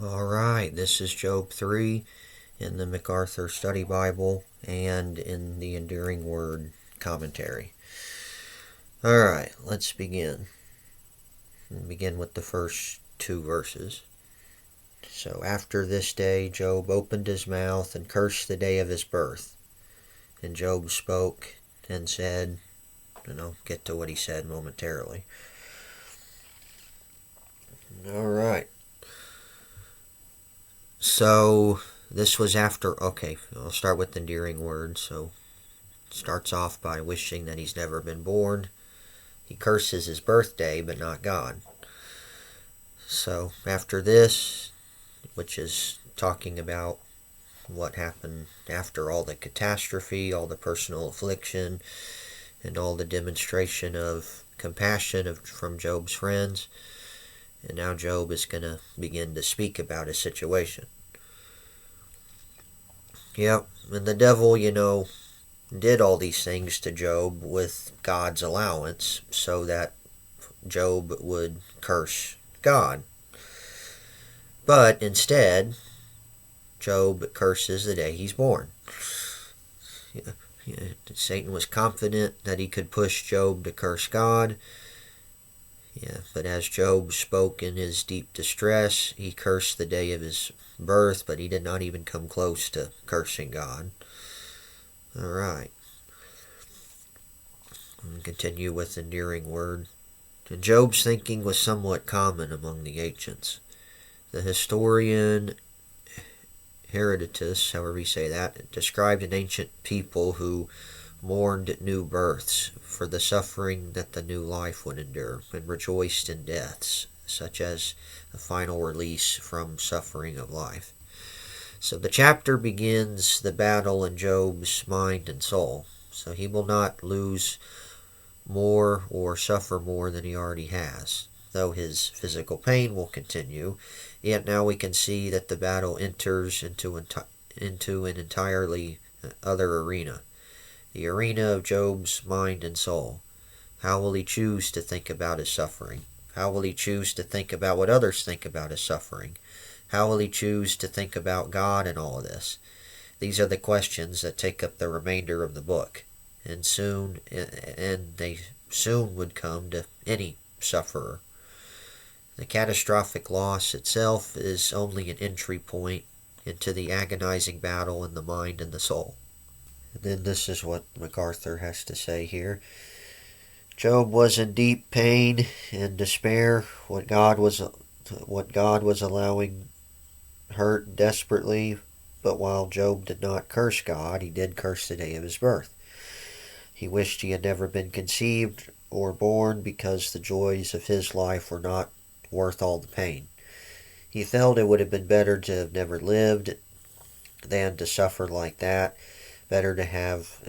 All right, this is Job 3 in the MacArthur Study Bible and in the Enduring Word commentary. All right, let's begin. We'll begin with the first two verses. So, after this day, Job opened his mouth and cursed the day of his birth. And Job spoke and said, and I'll get to what he said momentarily. All right. So, this was after, okay, I'll start with the endearing word. So, starts off by wishing that he's never been born. He curses his birthday, but not God. So, after this, which is talking about what happened after all the catastrophe, all the personal affliction, and all the demonstration of compassion from Job's friends. And now Job is going to begin to speak about his situation. Yep, and the devil, did all these things to Job with God's allowance so that Job would curse God. But instead, Job curses the day he's born. Satan was confident that he could push Job to curse God. But as Job spoke in his deep distress, he cursed the day of his birth, but he did not even come close to cursing God. All right. Continue with the endearing word. And Job's thinking was somewhat common among the ancients. The historian Herodotus, however you say that, described an ancient people who mourned new births for the suffering that the new life would endure, and rejoiced in deaths, such as the final release from suffering of life. So the chapter begins the battle in Job's mind and soul. So he will not lose more or suffer more than he already has. Though his physical pain will continue, yet now we can see that the battle enters into an entirely other arena. The arena of Job's mind and soul. How will he choose to think about his suffering? How will he choose to think about what others think about his suffering? How will he choose to think about God in all of this? These are the questions that take up the remainder of the book, and they soon would come to any sufferer. The catastrophic loss itself is only an entry point into the agonizing battle in the mind and the soul. And then this is what MacArthur has to say here. Job was in deep pain and despair. What God was allowing hurt desperately, but while Job did not curse God, he did curse the day of his birth. He wished he had never been conceived or born because the joys of his life were not worth all the pain. He felt it would have been better to have never lived than to suffer like that. Better to have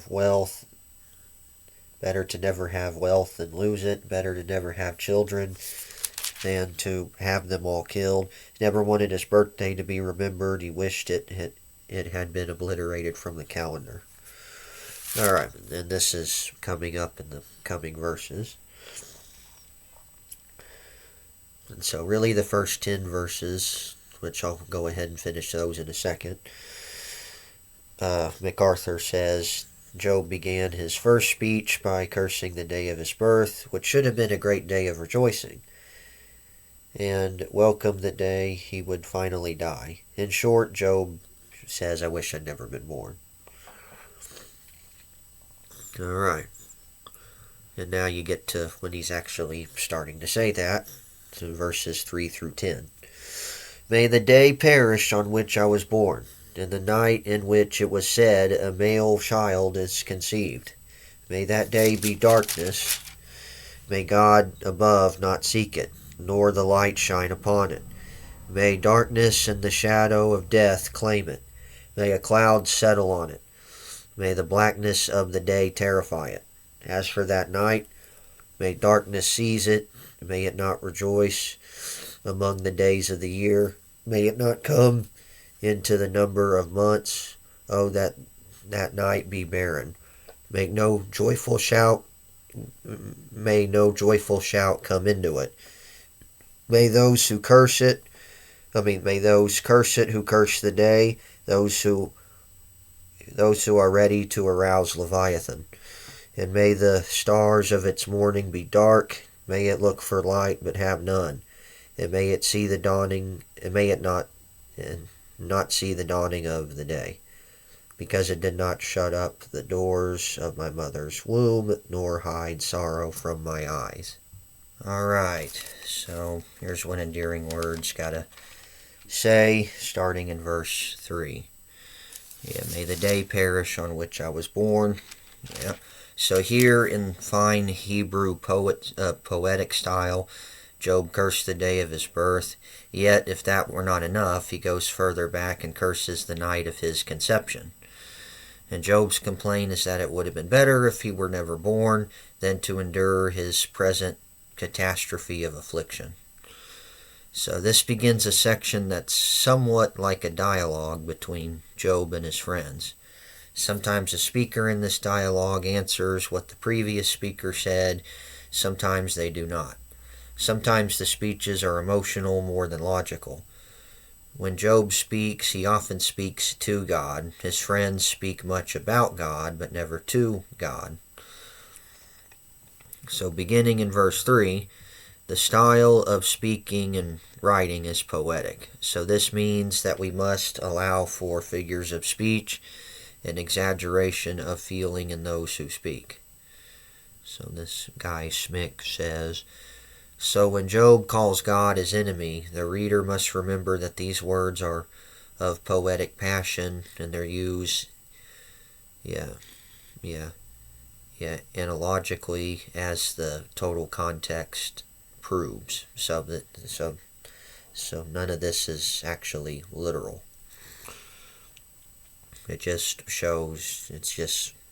wealth. Better to never have wealth than lose it. Better to never have children than to have them all killed. He never wanted his birthday to be remembered. He wished it had been obliterated from the calendar. Alright, and this is coming up in the coming verses. And so really the first 10 verses, which I'll go ahead and finish those in a second. MacArthur says, Job began his first speech by cursing the day of his birth, which should have been a great day of rejoicing, and welcomed the day he would finally die. In short, Job says, I wish I'd never been born. Alright. And now you get to when he's actually starting to say that, to verses 3 through 10. May the day perish on which I was born, and the night in which it was said, a male child is conceived. May that day be darkness. May God above not seek it, nor the light shine upon it. May darkness and the shadow of death claim it. May a cloud settle on it. May the blackness of the day terrify it. As for that night, may darkness seize it. May it not rejoice among the days of the year. May it not come into the number of months. Oh, that night be barren. May no joyful shout come into it. May those who curse it May those curse it who curse the day, those who are ready to arouse Leviathan. And may the stars of its morning be dark, may it look for light but have none, and may it see the dawning, and may it not see the dawning of the day, because it did not shut up the doors of my mother's womb, nor hide sorrow from my eyes. Alright, so here's what endearing words gotta say, starting in verse 3. Yeah, may the day perish on which I was born. Yeah. So here in fine Hebrew poetic style, Job cursed the day of his birth. Yet, if that were not enough, he goes further back and curses the night of his conception. And Job's complaint is that it would have been better if he were never born than to endure his present catastrophe of affliction. So this begins a section that's somewhat like a dialogue between Job and his friends. Sometimes the speaker in this dialogue answers what the previous speaker said, sometimes they do not. Sometimes the speeches are emotional more than logical. When Job speaks, he often speaks to God. His friends speak much about God, but never to God. So beginning in verse 3, the style of speaking and writing is poetic. So this means that we must allow for figures of speech and exaggeration of feeling in those who speak. So this guy Smick says, so when Job calls God his enemy, the reader must remember that these words are of poetic passion and they're used, analogically as the total context proves. So none of this is actually literal. It's just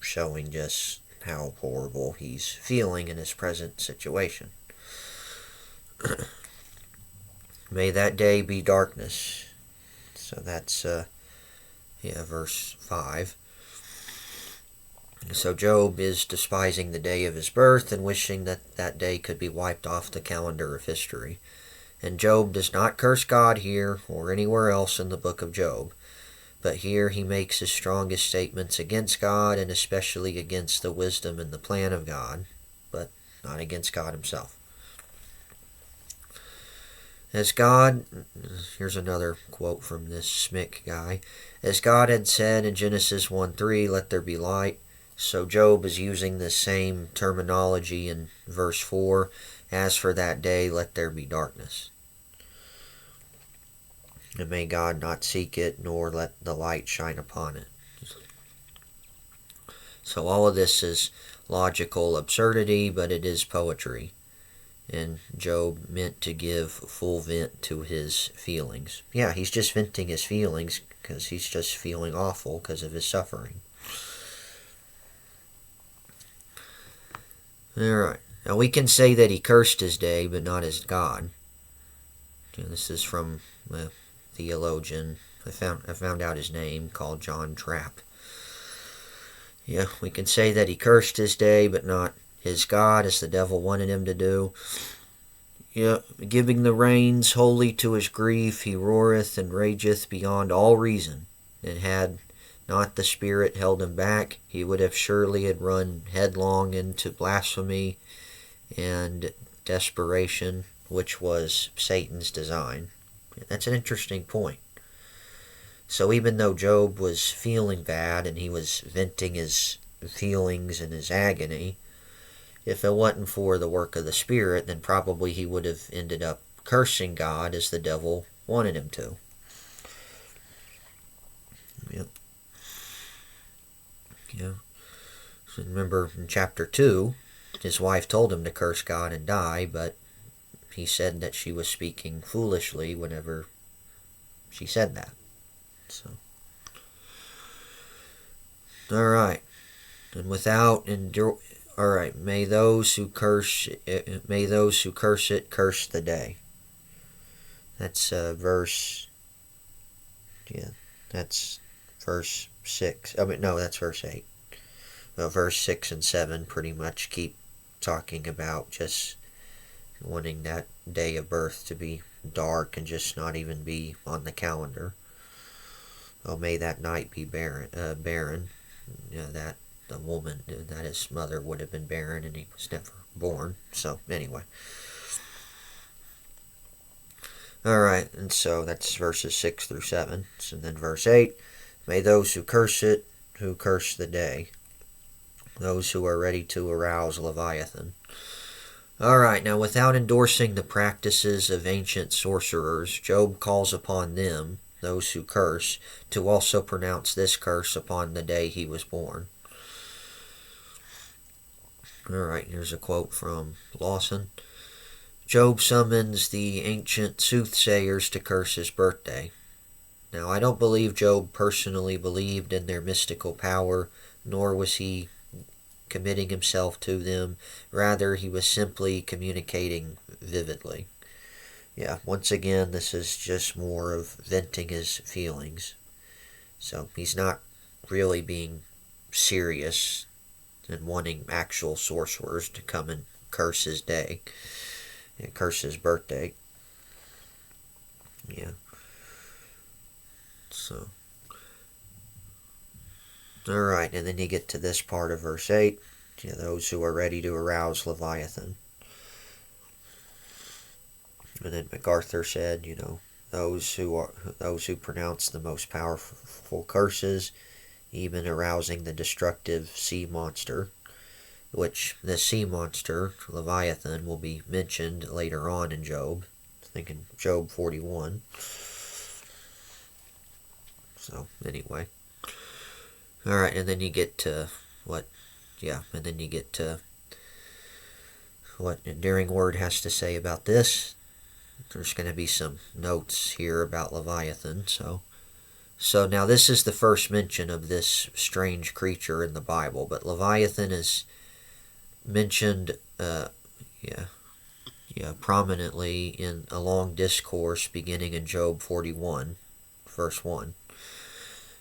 showing just how horrible he's feeling in his present situation. May that day be darkness. So that's verse 5. So Job is despising the day of his birth and wishing that that day could be wiped off the calendar of history. And Job does not curse God here or anywhere else in the book of Job. But here he makes his strongest statements against God and especially against the wisdom and the plan of God, but not against God himself. As God, here's another quote from this Smick guy, as God had said in Genesis 1:3, let there be light, so Job is using the same terminology in verse 4, as for that day, let there be darkness. And may God not seek it, nor let the light shine upon it. So all of this is logical absurdity, but it is poetry. And Job meant to give full vent to his feelings. Yeah, he's just venting his feelings because he's just feeling awful because of his suffering. Alright, now we can say that he cursed his day, but not his God. This is from a theologian. I found out his name, called John Trapp. Yeah, we can say that he cursed his day, but not his God, as the devil wanted him to do. Yeah, giving the reins wholly to his grief, he roareth and rageth beyond all reason. And had not the Spirit held him back, he would have surely had run headlong into blasphemy and desperation, which was Satan's design. That's an interesting point. So even though Job was feeling bad and he was venting his feelings and his agony, if it wasn't for the work of the Spirit, then probably he would have ended up cursing God as the devil wanted him to. Yep. Yeah. So remember in chapter 2, his wife told him to curse God and die, but he said that she was speaking foolishly whenever she said that. So, all right, and without endure. All right, may those who curse it curse the day. That's verse. Yeah, that's verse 6. That's verse 8. Well, verse 6 and 7 pretty much keep talking about just wanting that day of birth to be dark and just not even be on the calendar. Oh, may that night be barren. That the woman, that his mother would have been barren and he was never born. So, anyway. Alright, and so that's verses 6 through 7. So then verse 8, may those who curse it, who curse the day, those who are ready to arouse Leviathan. Alright, now without endorsing the practices of ancient sorcerers, Job calls upon them, those who curse, to also pronounce this curse upon the day he was born. Alright, here's a quote from Lawson. Job summons the ancient soothsayers to curse his birthday. Now, I don't believe Job personally believed in their mystical power, nor was he committing himself to them. Rather, he was simply communicating vividly. Yeah, once again, this is just more of venting his feelings. So, he's not really being serious and wanting actual sorcerers to come and curse his day. And curse his birthday. Yeah. So. Alright, and then you get to this part of verse 8. Those who are ready to arouse Leviathan. And then MacArthur said, those who pronounce the most powerful curses, even arousing the destructive sea monster, which the sea monster, Leviathan, will be mentioned later on in Job. I think in Job 41. So, anyway. Alright, and then you get to what Enduring Word has to say about this. There's going to be some notes here about Leviathan, So now this is the first mention of this strange creature in the Bible, but Leviathan is mentioned prominently in a long discourse beginning in Job 41, verse 1.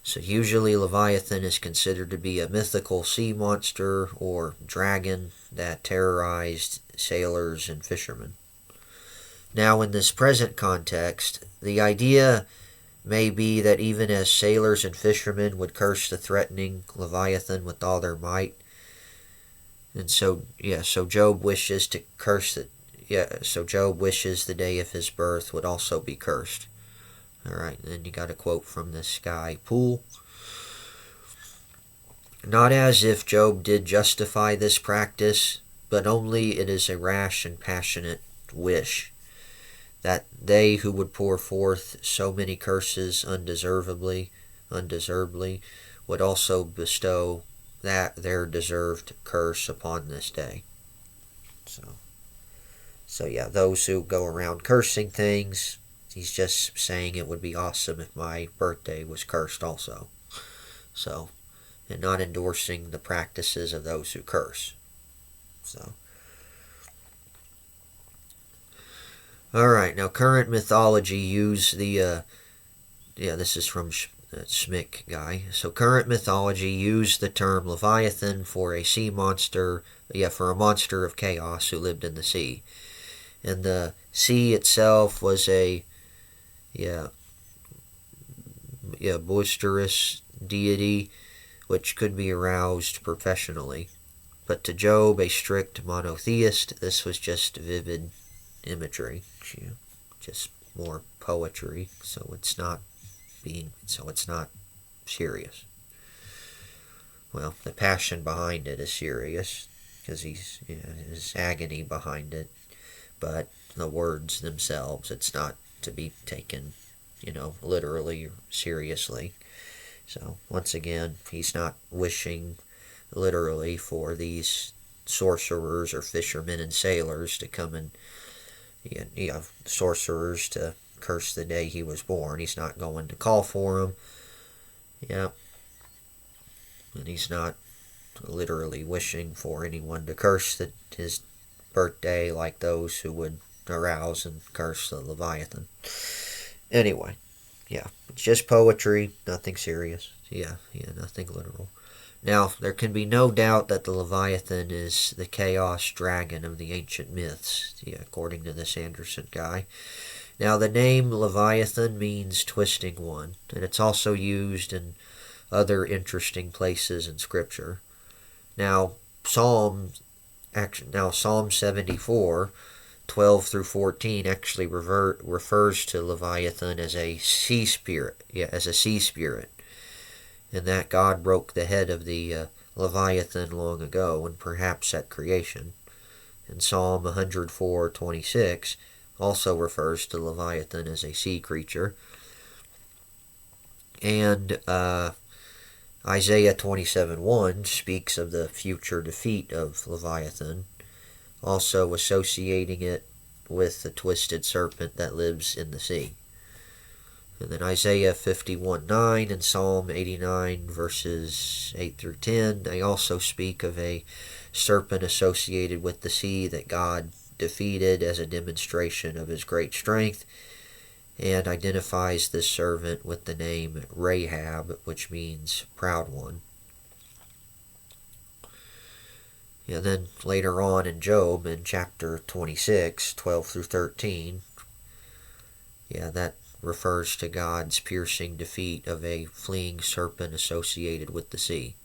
So usually Leviathan is considered to be a mythical sea monster or dragon that terrorized sailors and fishermen. Now in this present context, the idea may be that even as sailors and fishermen would curse the threatening Leviathan with all their might, and so Job wishes to curse it. So Job wishes the day of his birth would also be cursed. Alright, then you got a quote from this guy, Poole. Not as if Job did justify this practice, but only it is a rash and passionate wish, that they who would pour forth so many curses undeservedly, would also bestow that their deserved curse upon this day. So yeah, those who go around cursing things, he's just saying it would be awesome if my birthday was cursed also. So, and not endorsing the practices of those who curse. So. Alright, now current mythology use the, this is from Schmick guy. So current mythology used the term Leviathan for a sea monster, for a monster of chaos who lived in the sea. And the sea itself was a, boisterous deity which could be aroused professionally. But to Job, a strict monotheist, this was just vivid imagery, just more poetry, so it's not serious. Well, the passion behind it is serious, because his agony behind it, but the words themselves, it's not to be taken, literally or seriously. So, once again, he's not wishing literally for these sorcerers or fishermen and sailors to come and, sorcerers to curse the day he was born. He's not going to call for them. Yeah. And he's not literally wishing for anyone to curse his birthday like those who would arouse and curse the Leviathan. Anyway, it's just poetry, nothing serious. Nothing literal. Now, there can be no doubt that the Leviathan is the chaos dragon of the ancient myths, according to this Anderson guy. Now, the name Leviathan means twisting one, and it's also used in other interesting places in Scripture. Now, Psalm 74, 12 through 14 actually refers to Leviathan as a sea spirit. Yeah, as a sea spirit. And that God broke the head of the Leviathan long ago, and perhaps at creation. And Psalm 104:26 also refers to Leviathan as a sea creature. And Isaiah 27:1 speaks of the future defeat of Leviathan, also associating it with the twisted serpent that lives in the sea. And then Isaiah 51:9 and Psalm 89 verses 8 through 10, they also speak of a serpent associated with the sea that God defeated as a demonstration of his great strength, and identifies this servant with the name Rahab, which means proud one. And then later on in Job, in chapter 26, 12 through 13, that refers to God's piercing defeat of a fleeing serpent associated with the sea.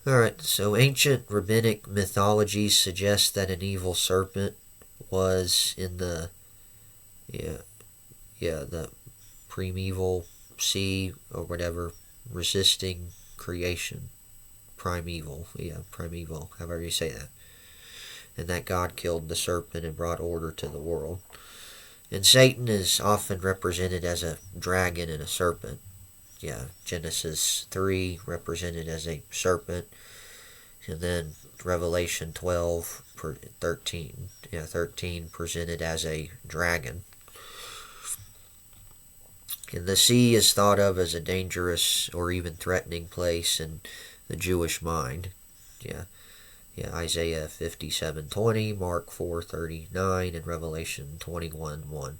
Alright, so ancient rabbinic mythologies suggest that an evil serpent was in the the primeval sea or whatever, resisting creation. Primeval, however you say that. And that God killed the serpent and brought order to the world. And Satan is often represented as a dragon and a serpent. Genesis 3 represented as a serpent. And then Revelation 13 presented as a dragon. And the sea is thought of as a dangerous or even threatening place in the Jewish mind. Isaiah 57:20, Mark 4:39, and Revelation 21:1.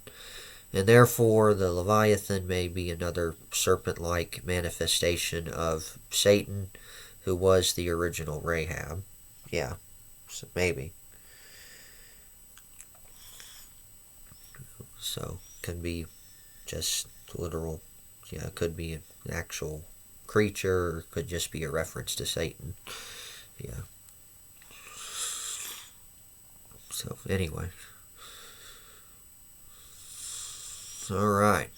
And therefore the Leviathan may be another serpent-like manifestation of Satan, who was the original Rahab. So maybe. So, can be just literal. It could be an actual creature, or it could just be a reference to Satan. So, anyway. Alright.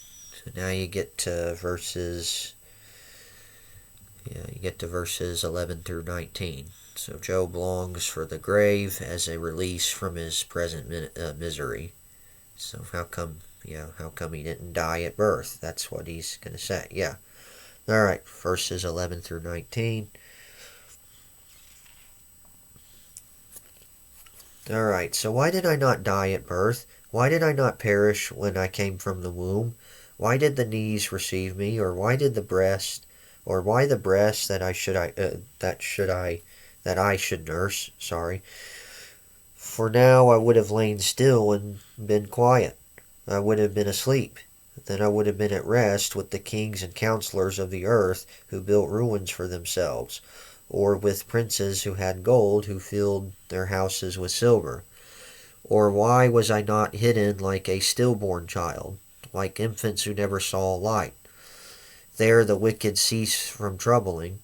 So now you get to verses 11 through 19. So Job longs for the grave as a release from his present misery. So how come he didn't die at birth? That's what he's going to say. Alright, verses 11 through 19. Alright, so why did I not die at birth? Why did I not perish when I came from the womb? Why did the knees receive me, or why the breast that I should nurse? Sorry. For now I would have lain still and been quiet. I would have been asleep. Then I would have been at rest with the kings and counselors of the earth who built ruins for themselves, or with princes who had gold, who filled their houses with silver. Or why was I not hidden like a stillborn child, like infants who never saw light? There the wicked cease from troubling,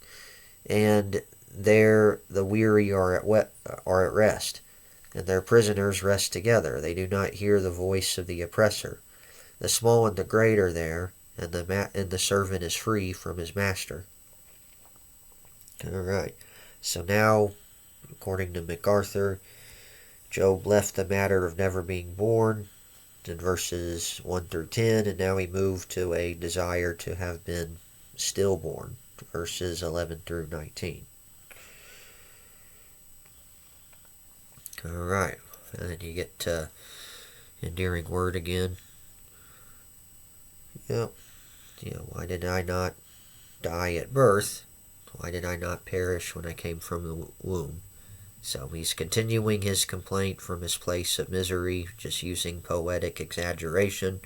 and there the weary are at rest, and their prisoners rest together. They do not hear the voice of the oppressor. The small and the great are there, and the servant is free from his master. Alright, so now, according to MacArthur, Job left the matter of never being born in verses 1 through 10, and now he moved to a desire to have been stillborn, verses 11 through 19. Alright, and then you get to endearing word again. Why did I not die at birth? Why did I not perish when I came from the womb? So he's continuing his complaint from his place of misery, just using poetic exaggeration.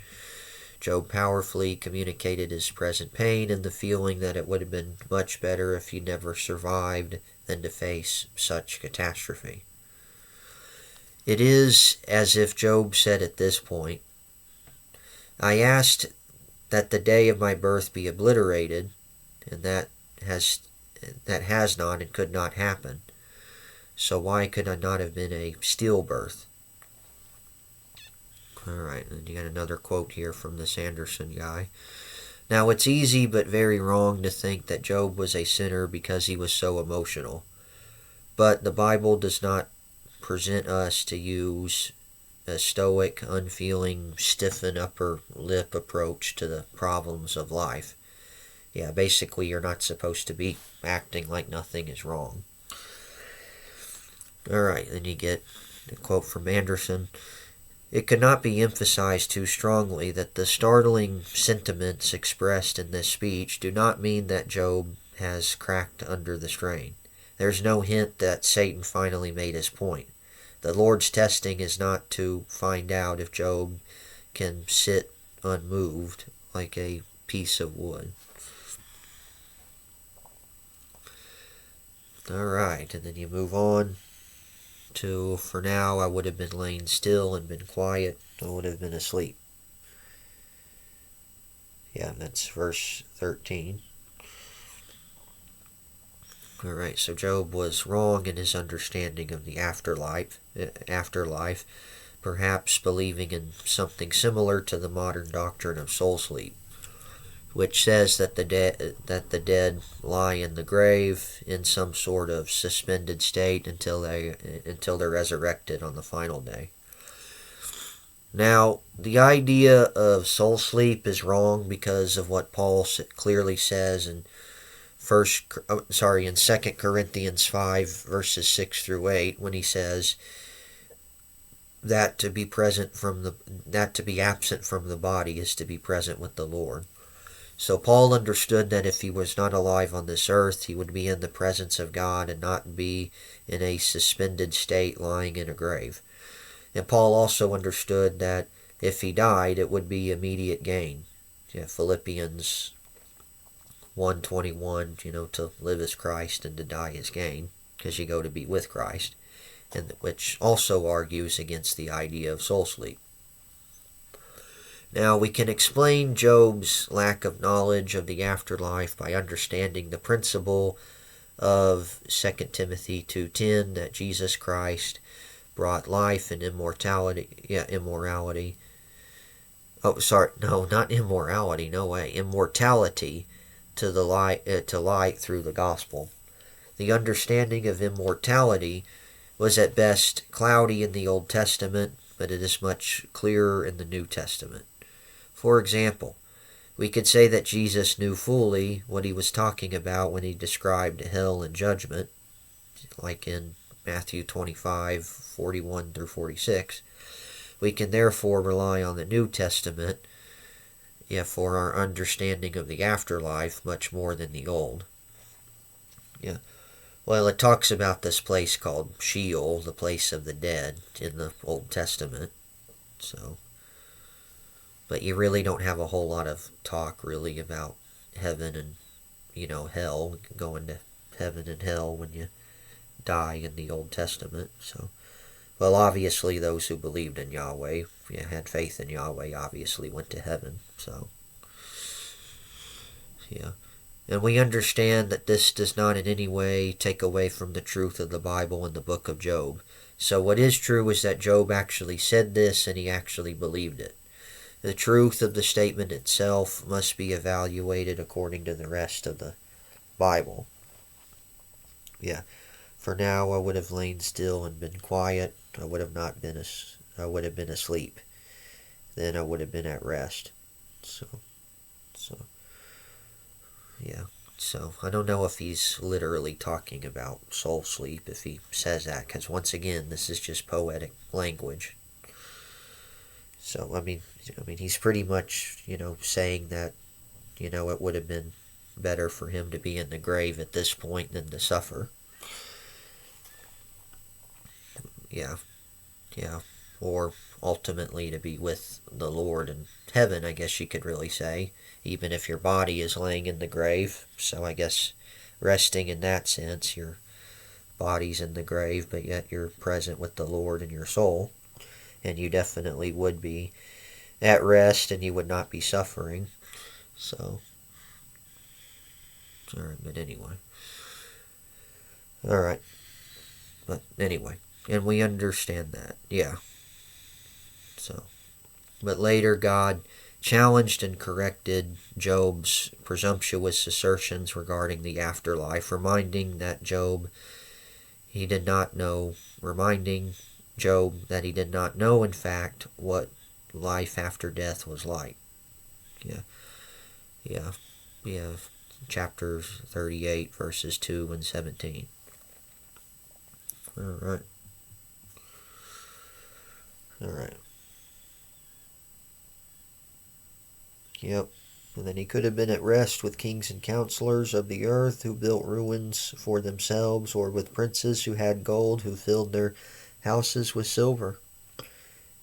Job powerfully communicated his present pain and the feeling that it would have been much better if he never survived than to face such catastrophe. It is as if Job said at this point, I asked that the day of my birth be obliterated, and has that has not and could not happen. So why could I not have been a stillbirth? Alright, and you got another quote here from this Anderson guy. Now it's easy but very wrong to think that Job was a sinner because he was so emotional. But the Bible does not present us to use a stoic, unfeeling, stiffen upper lip approach to the problems of life. Yeah, basically you're not supposed to be acting like nothing is wrong. Alright, then you get a quote from Anderson. It could not be emphasized too strongly that the startling sentiments expressed in this speech do not mean that Job has cracked under the strain. There's no hint that Satan finally made his point. The Lord's testing is not to find out if Job can sit unmoved like a piece of wood. Alright, and then you move on to, for now I would have been lain still and been quiet, I would have been asleep. Yeah, that's verse 13. Alright, so Job was wrong in his understanding of the afterlife, perhaps believing in something similar to the modern doctrine of soul sleep, which says that the dead lie in the grave in some sort of suspended state until they're resurrected on the final day. Now, the idea of soul sleep is wrong because of what Paul clearly says in 2 Corinthians 5 verses 6 through 8, when he says that to be absent from the body is to be present with the Lord. So Paul understood that if he was not alive on this earth, he would be in the presence of God and not be in a suspended state lying in a grave. And Paul also understood that if he died, it would be immediate gain. Yeah, Philippians 1:21, to live as Christ and to die as gain, because you go to be with Christ, and which also argues against the idea of soul sleep. Now, we can explain Job's lack of knowledge of the afterlife by understanding the principle of 2 Timothy 2:10, that Jesus Christ brought life and immortality. Immortality to light through the gospel. The understanding of immortality was at best cloudy in the Old Testament, but it is much clearer in the New Testament. For example, we could say that Jesus knew fully what he was talking about when he described hell and judgment, like in Matthew 25:41 through 46. We can therefore rely on the New Testament for our understanding of the afterlife much more than the Old. Yeah. Well, it talks about this place called Sheol, the place of the dead, in the Old Testament. So, but you really don't have a whole lot of talk really about heaven and, hell, going to heaven and hell when you die in the Old Testament. So, well, obviously those who believed in Yahweh, had faith in Yahweh, obviously went to heaven. So, yeah. And we understand that this does not in any way take away from the truth of the Bible and the book of Job. So what is true is that Job actually said this and he actually believed it. The truth of the statement itself must be evaluated according to the rest of the Bible. Yeah. For now I would have lain still and been quiet. I would have been asleep. Then I would have been at rest. So yeah. So I don't know if he's literally talking about soul sleep if he says that, because once again, this is just poetic language. So I mean, he's pretty much, saying that, it would have been better for him to be in the grave at this point than to suffer. Yeah. Or ultimately to be with the Lord in heaven, I guess you could really say, even if your body is laying in the grave. So I guess resting in that sense, your body's in the grave, but yet you're present with the Lord in your soul. And you definitely would be at rest and you would not be suffering. So, alright, but anyway. Alright, but anyway. And we understand that, yeah. So, but later God challenged and corrected Job's presumptuous assertions regarding the afterlife, reminding Job that he did not know, in fact, what life after death was like. Yeah. We have chapters 38, verses 2 and 17. Alright. Yep. And then he could have been at rest with kings and counselors of the earth who built ruins for themselves, or with princes who had gold, who filled their houses with silver.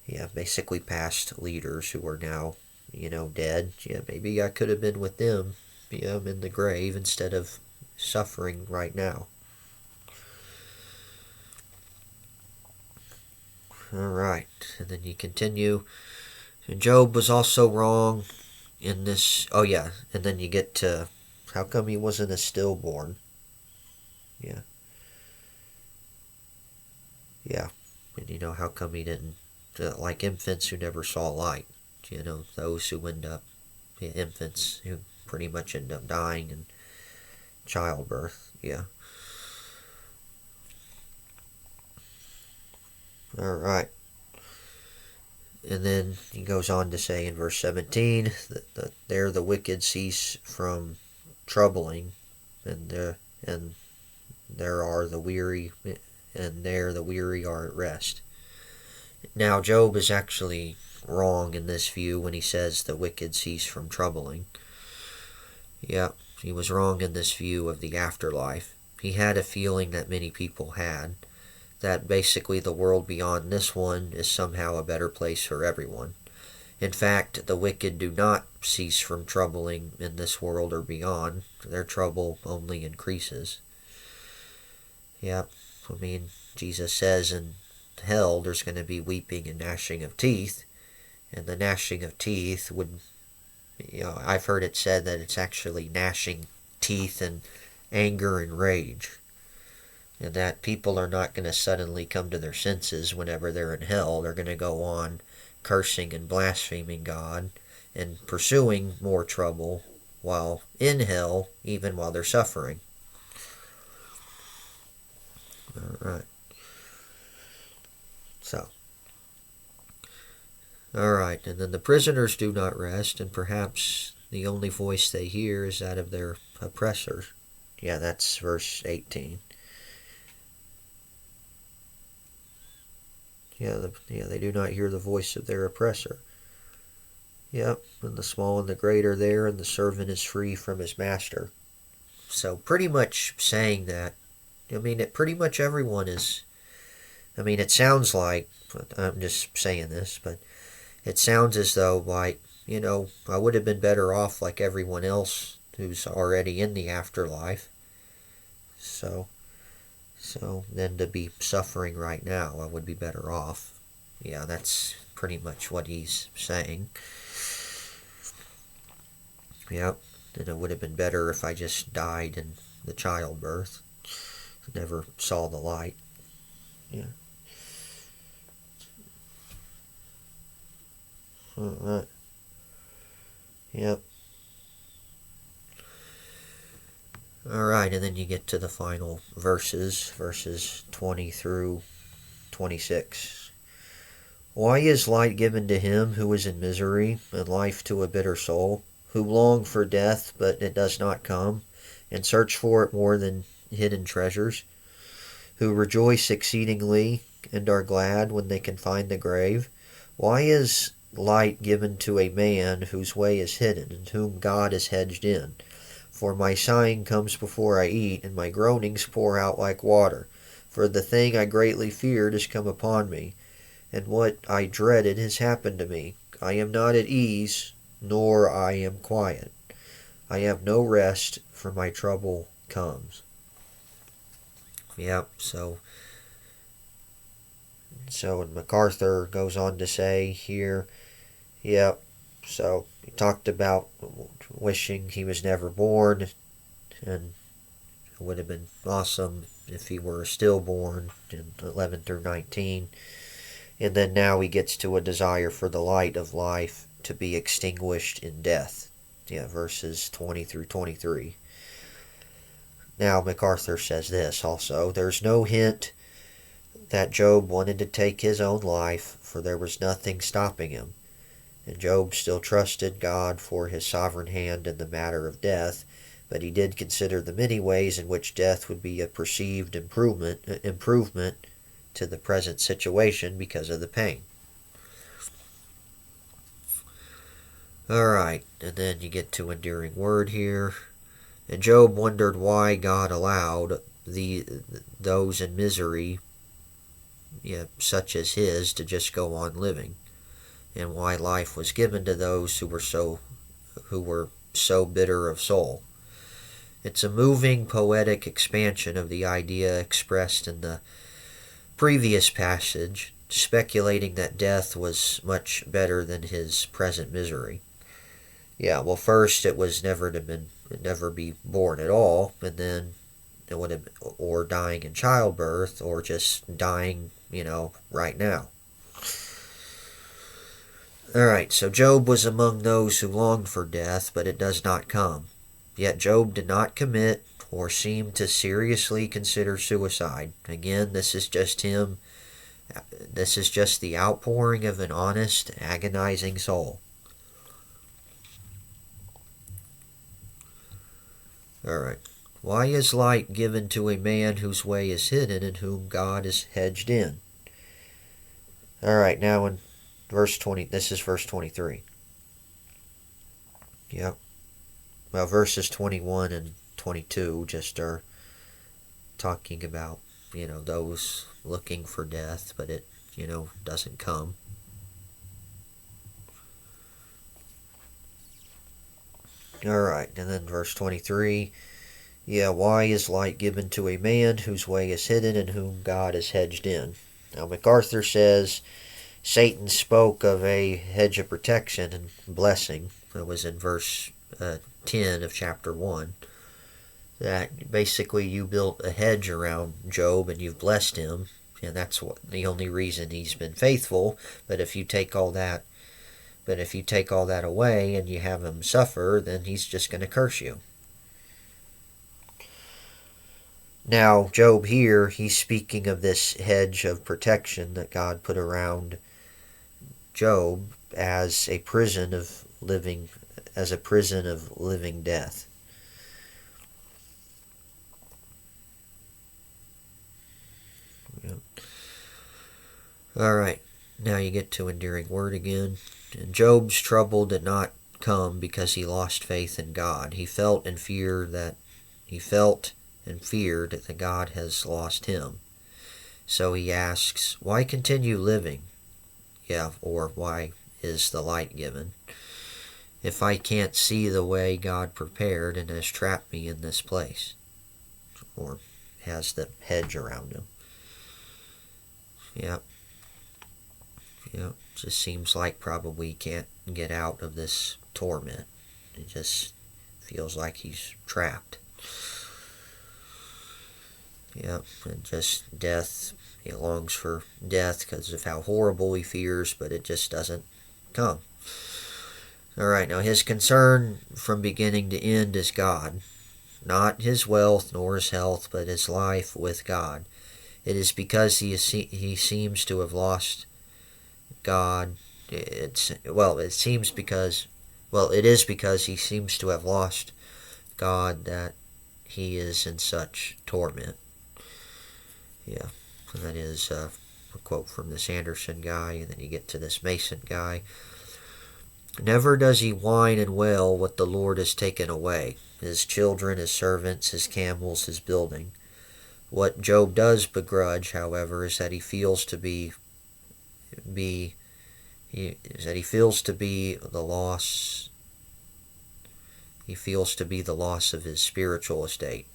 Yeah, basically past leaders who are now, dead. Yeah, maybe I could have been with them, in the grave instead of suffering right now. Alright, and then you continue. And Job was also wrong in this. Oh, yeah, and then you get to how come he wasn't a stillborn? Yeah. Yeah. And how come he didn't, like infants who never saw light? Those who end up, infants who pretty much end up dying in childbirth. Yeah. Alright. And then he goes on to say in verse 17 that there the wicked cease from troubling, and there are the weary, and there the weary are at rest. Now Job is actually wrong in this view when he says the wicked cease from troubling. Yeah, he was wrong in this view of the afterlife. He had a feeling that many people had, that basically the world beyond this one is somehow a better place for everyone. In fact, the wicked do not cease from troubling in this world or beyond. Their trouble only increases. Yeah, Jesus says in hell there's going to be weeping and gnashing of teeth, and the gnashing of teeth would, I've heard it said that it's actually gnashing teeth and anger and rage. And that people are not going to suddenly come to their senses whenever they're in hell. They're going to go on cursing and blaspheming God and pursuing more trouble while in hell, even while they're suffering. Alright. So. Alright, and then the prisoners do not rest, and perhaps the only voice they hear is that of their oppressors. Yeah, that's verse 18. Yeah, they do not hear the voice of their oppressor. Yep, and the small and the great are there, and the servant is free from his master. So pretty much saying that, pretty much everyone is, it sounds like, I'm just saying this, but it sounds as though, like, I would have been better off like everyone else who's already in the afterlife. So then to be suffering right now, I would be better off. Yeah, that's pretty much what he's saying. Yep, and it would have been better if I just died in the childbirth. Never saw the light. Yeah. Alright. Yep. Alright, and then you get to the final verses 20 through 26. Why is light given to him who is in misery, and life to a bitter soul, who long for death, but it does not come, and search for it more than hidden treasures, who rejoice exceedingly, and are glad when they can find the grave? Why is light given to a man whose way is hidden, and whom God has hedged in? For my sighing comes before I eat, and my groanings pour out like water. For the thing I greatly feared has come upon me, and what I dreaded has happened to me. I am not at ease, nor I am quiet. I have no rest, for my trouble comes. Yep. So and MacArthur goes on to say here, yep. So he talked about wishing he was never born, and it would have been awesome if he were stillborn in 11 through 19. And then now he gets to a desire for the light of life to be extinguished in death. Yeah, verses 20 through 23. Now MacArthur says this also: there's no hint that Job wanted to take his own life, for there was nothing stopping him. And Job still trusted God for his sovereign hand in the matter of death, but he did consider the many ways in which death would be a perceived improvement to the present situation because of the pain. Alright, and then you get to enduring word here. And Job wondered why God allowed those in misery, such as his, to just go on living, and why life was given to those who were so bitter of soul. It's a moving, poetic expansion of the idea expressed in the previous passage, speculating that death was much better than his present misery. Yeah, well, first it was never be born at all, and then it would have, or dying in childbirth, or just dying, right now. Alright, so Job was among those who longed for death, but it does not come. Yet Job did not commit or seem to seriously consider suicide. Again, this is just the outpouring of an honest, agonizing soul. Alright. Why is light given to a man whose way is hidden and whom God is hedged in? Alright, now in verse 20, this is verse 23. Yep. Well, verses 21 and 22 just are talking about, those looking for death, but it, doesn't come. Alright, and then verse 23. Yeah, why is light given to a man whose way is hidden and whom God is hedged in? Now, MacArthur says Satan spoke of a hedge of protection and blessing. That was in verse 10 of chapter 1. That basically you built a hedge around Job and you've blessed him, and that's the only reason he's been faithful. But if you take all that away and you have him suffer, then he's just going to curse you. Now, Job here, he's speaking of this hedge of protection that God put around Job as a prison of living death. Yep. Alright, now you get to enduring word again. And Job's trouble did not come because he lost faith in God. He felt and feared that God has lost him. So he asks, why continue living? Yeah, or why is the light given? If I can't see the way God prepared and has trapped me in this place, or has the hedge around him. Yep. Just seems like probably he can't get out of this torment. It just feels like he's trapped. Yep, and just death. He longs for death because of how horrible he fears, but it just doesn't come. Alright, now his concern from beginning to end is God. Not his wealth nor his health, but his life with God. It is because he seems to have lost God. It is because he seems to have lost God that he is in such torment. Yeah, and that is a quote from this Anderson guy, and then you get to this Mason guy. Never does he whine and wail what the Lord has taken away, his children, his servants, his camels, his building. What Job does begrudge, however, is that he feels to be the loss. He feels to be the loss of his spiritual estate.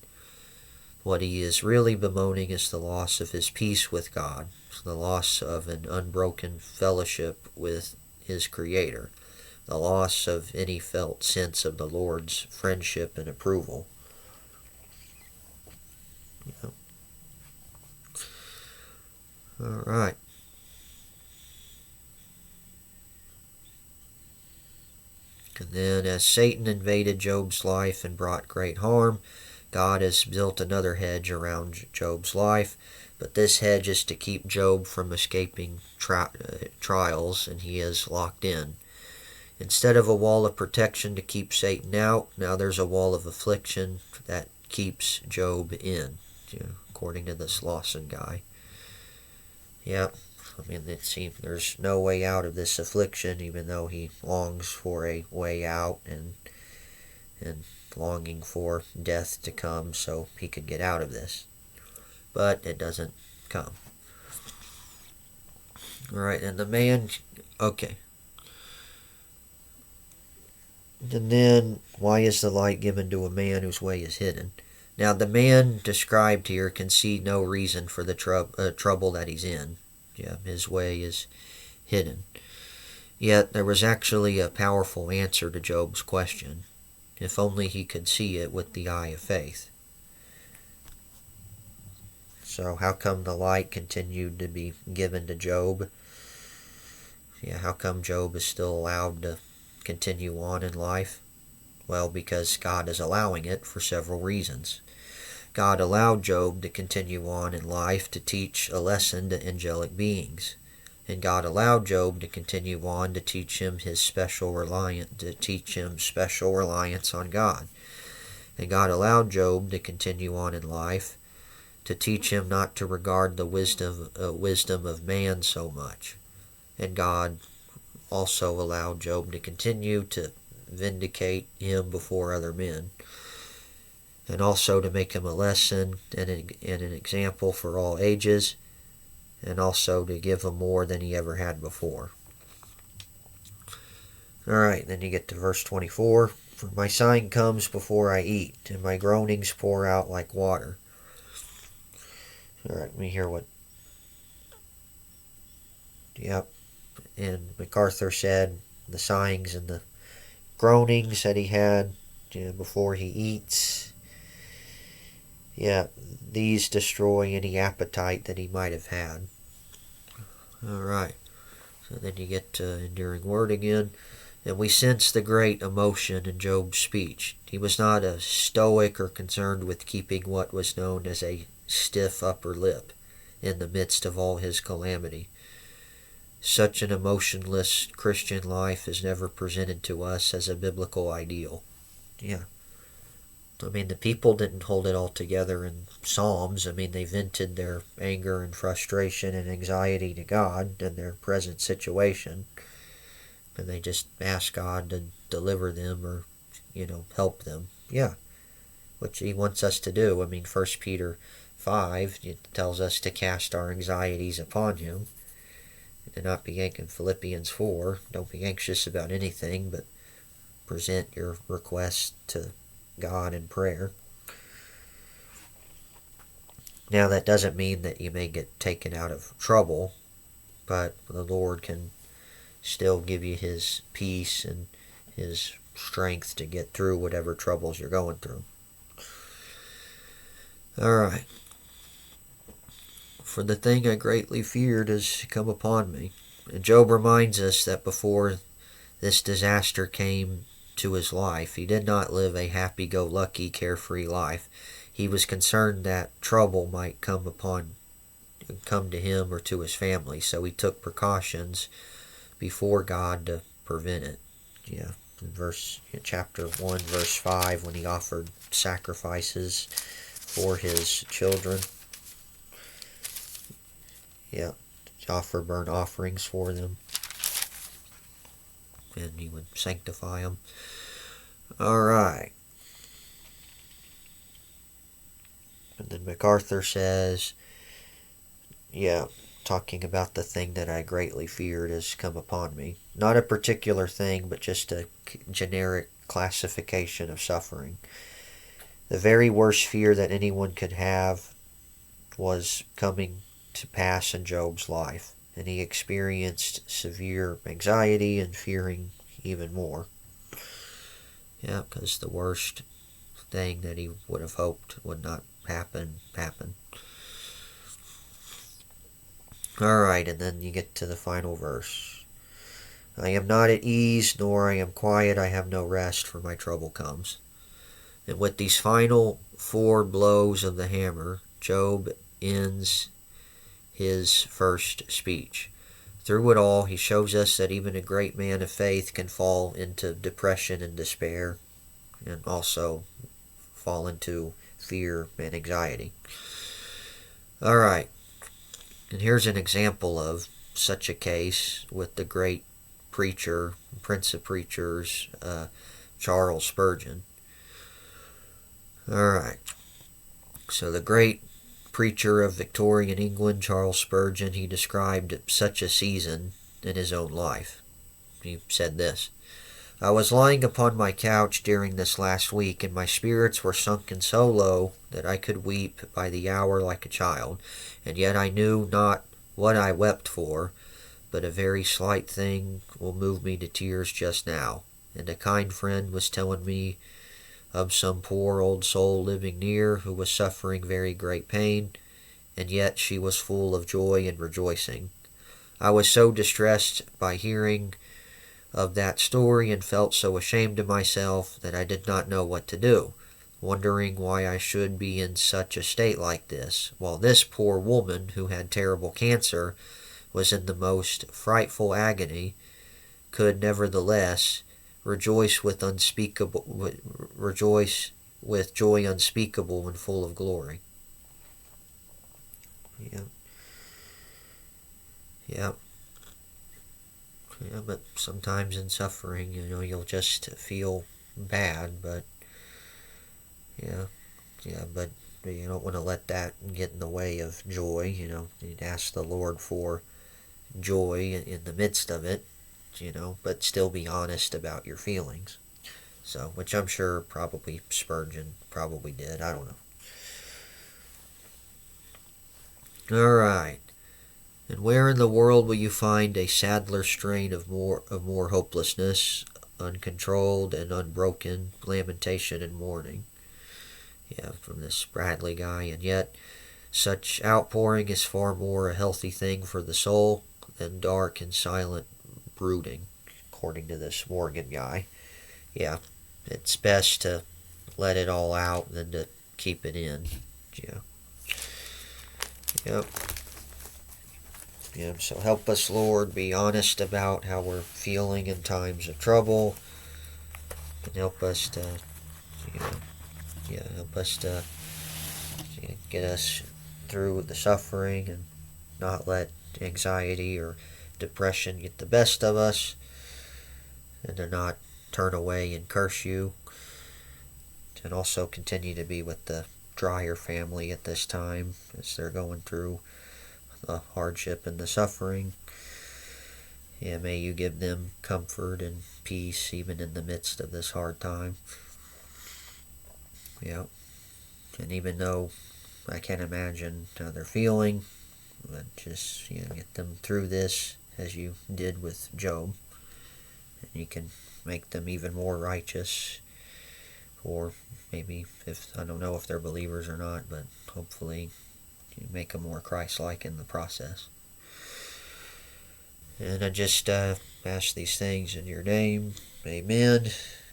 What he is really bemoaning is the loss of his peace with God, the loss of an unbroken fellowship with his Creator, the loss of any felt sense of the Lord's friendship and approval. Yeah. All right. And then, as Satan invaded Job's life and brought great harm, God has built another hedge around Job's life, but this hedge is to keep Job from escaping trials, and he is locked in. Instead of a wall of protection to keep Satan out, now there's a wall of affliction that keeps Job in, according to this Lawson guy. Yep. I mean, it seems there's no way out of this affliction, even though he longs for a way out and longing for death to come so he could get out of this. But it doesn't come. Alright, and the man, okay. And then, why is the light given to a man whose way is hidden? Now, the man described here can see no reason for the trouble that he's in. Yeah, his way is hidden. Yet, there was actually a powerful answer to Job's question, if only he could see it with the eye of faith. So, how come the light continued to be given to Job? Yeah, how come Job is still allowed to continue on in life? Well, because God is allowing it for several reasons. God allowed Job to continue on in life to teach a lesson to angelic beings. And God allowed Job to continue on to teach him special reliance on God. And God allowed Job to continue on in life to teach him not to regard the wisdom of man so much. And God also allowed Job to continue to vindicate him before other men, and also to make him a lesson and an example for all ages, and also to give him more than he ever had before. Alright, then you get to verse 24. For my sighing comes before I eat, and my groanings pour out like water. Alright, let me hear what... Yep. And MacArthur said the sighings and the groanings that he had before he eats, these destroy any appetite that he might have had. Alright, so then you get to enduring word again. And we sense the great emotion in Job's speech. He was not a stoic or concerned with keeping what was known as a stiff upper lip in the midst of all his calamity. Such an emotionless Christian life is never presented to us as a biblical ideal. Yeah. I mean, the people didn't hold it all together in Psalms. I mean, they vented their anger and frustration and anxiety to God in their present situation. And they just asked God to deliver them or, help them. Yeah. Which he wants us to do. I mean, 1 Peter 5, it tells us to cast our anxieties upon him. And not be anxious. In Philippians 4, don't be anxious about anything, but present your requests to God in prayer. Now, that doesn't mean that you may get taken out of trouble, but the Lord can still give you his peace and his strength to get through whatever troubles you're going through. Alright. For the thing I greatly feared has come upon me. And Job reminds us that before this disaster came to his life, he did not live a happy-go-lucky, carefree life. He was concerned that trouble might come to him or to his family, so he took precautions before God to prevent it. Yeah, in chapter 1, verse 5, when he offered sacrifices for his children. Yeah, offer burnt offerings for them, and he would sanctify them. Alright. And then MacArthur says, talking about the thing that I greatly feared has come upon me. Not a particular thing, but just a generic classification of suffering. The very worst fear that anyone could have was coming to pass in Job's life, and he experienced severe anxiety and fearing even more. Yeah, because the worst thing that he would have hoped would not happen happened. Alright, and then you get to the final verse. I am not at ease, nor I am quiet, I have no rest, for my trouble comes. And with these final 4 blows of the hammer, Job ends his first speech. Through it all, he shows us that even a great man of faith can fall into depression and despair, and also fall into fear and anxiety. Alright, and here's an example of such a case with the great preacher, Prince of Preachers, Charles Spurgeon. Alright, so the great preacher of Victorian England, Charles Spurgeon, he described such a season in his own life. He said this: I was lying upon my couch during this last week, and my spirits were sunken so low that I could weep by the hour like a child, and yet I knew not what I wept for, but a very slight thing will move me to tears just now. And a kind friend was telling me of some poor old soul living near who was suffering very great pain, and yet she was full of joy and rejoicing. I was so distressed by hearing of that story and felt so ashamed of myself that I did not know what to do, wondering why I should be in such a state like this, while this poor woman who had terrible cancer was in the most frightful agony, could nevertheless rejoice with joy unspeakable and full of glory. Yeah. Yeah. Yeah, but sometimes in suffering, you'll just feel bad, but but you don't want to let that get in the way of joy. You'd ask the Lord for joy in the midst of it, but still be honest about your feelings. So, which I'm sure probably Spurgeon probably did. I don't know. Alright. And where in the world will you find a sadder strain of more hopelessness, uncontrolled and unbroken lamentation and mourning? Yeah, from this Bradley guy. And yet, such outpouring is far more a healthy thing for the soul than dark and silent brooding, according to this Morgan guy. Yeah, it's best to let it all out than to keep it in. Yeah. Yep. Yeah, so help us, Lord, be honest about how we're feeling in times of trouble, and help us to, get us through the suffering and not let anxiety or depression get the best of us, and to not turn away and curse you, and also continue to be with the Dreyer family at this time as they're going through the hardship and the suffering. Yeah, may you give them comfort and peace even in the midst of this hard time. Yeah, and even though I can't imagine how they're feeling, but just get them through this as you did with Job, and you can make them even more righteous, or maybe, if I don't know if they're believers or not, but hopefully you make them more Christ-like in the process. And I just ask these things in your name. Amen.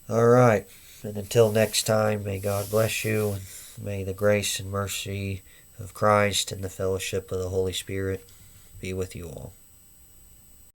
Alright, and until next time, may God bless you, and may the grace and mercy of Christ and the fellowship of the Holy Spirit be with you all.